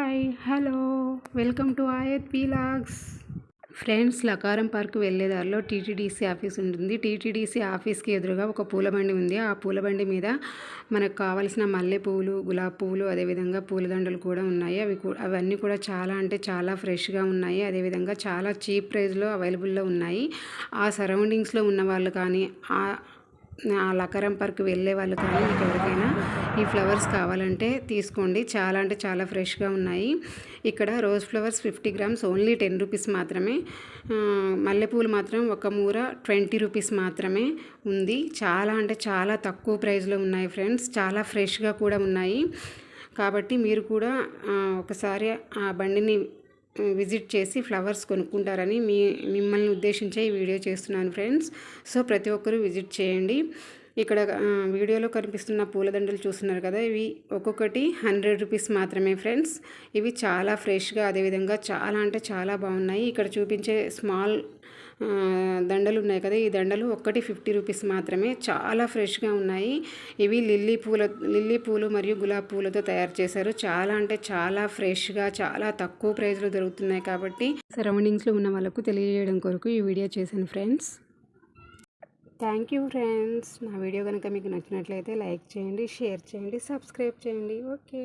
Hi hello welcome to Aayat vlogs. Friends, Lakaram park వెళ్ళే దారిలో TTDC office ఉంటుంది. టీటీడీసీ ఆఫీస్కి ఎదురుగా ఒక పూలబండి ఉంది. ఆ పూలబండి మీద మనకు కావాల్సిన మల్లె పువ్వులు, గులాబీ పువ్వులు, అదేవిధంగా పూలదండలు కూడా ఉన్నాయి. అవన్నీ కూడా చాలా అంటే చాలా ఫ్రెష్గా ఉన్నాయి. అదేవిధంగా చాలా చీప్ ప్రైస్లో అవైలబుల్లో ఉన్నాయి. ఆ సరౌండింగ్స్లో ఉన్న వాళ్ళు కానీ ఆ లకారం పార్క్ వెళ్ళే వాళ్ళు కానీ మీకు ఎవరికైనా ఈ ఫ్లవర్స్ కావాలంటే తీసుకోండి. చాలా అంటే చాలా ఫ్రెష్గా ఉన్నాయి. ఇక్కడ rose flowers 50 grams only 10 rupees మాత్రమే. మల్లెపూలు మాత్రం ఒక మూర 20 రూపీస్ మాత్రమే ఉంది. చాలా అంటే చాలా తక్కువ ప్రైస్లో ఉన్నాయి ఫ్రెండ్స్. చాలా ఫ్రెష్గా కూడా ఉన్నాయి. కాబట్టి మీరు కూడా ఒకసారి ఆ బండిని విజిట్ చేసి ఫ్లవర్స్ కొనుక్కుంటారని మిమ్మల్ని ఉద్దేశించే ఈ వీడియో చేస్తున్నాను ఫ్రెండ్స్. సో ప్రతి ఒక్కరూ విజిట్ చేయండి. ఇక్కడ వీడియోలో కనిపిస్తున్న పూలదండలు చూస్తున్నారు కదా, ఇవి ఒక్కొక్కటి 100 రూపీస్ మాత్రమే ఫ్రెండ్స్. ఇవి చాలా ఫ్రెష్గా అదేవిధంగా చాలా అంటే చాలా బాగున్నాయి. ఇక్కడ చూపించే స్మాల్ దండలు ఉన్నాయి కదా, ఈ దండలు ఒక్కటి 50 రూపీస్ మాత్రమే. చాలా ఫ్రెష్గా ఉన్నాయి. ఇవి లిల్లీ పూలు మరియు గులాబీ పూలతో తయారు చేశారు. చాలా అంటే చాలా ఫ్రెష్గా చాలా తక్కువ ప్రైస్లో దొరుకుతున్నాయి. కాబట్టి సరౌండింగ్స్లో ఉన్న వాళ్ళకు తెలియజేయడం కొరకు ఈ వీడియో చేశాను ఫ్రెండ్స్. Thank you friends. నా వీడియో కనుక మీకు నచ్చినట్లయితే లైక్ చేయండి, షేర్ చేయండి, సబ్స్క్రైబ్ చేయండి. ఓకే.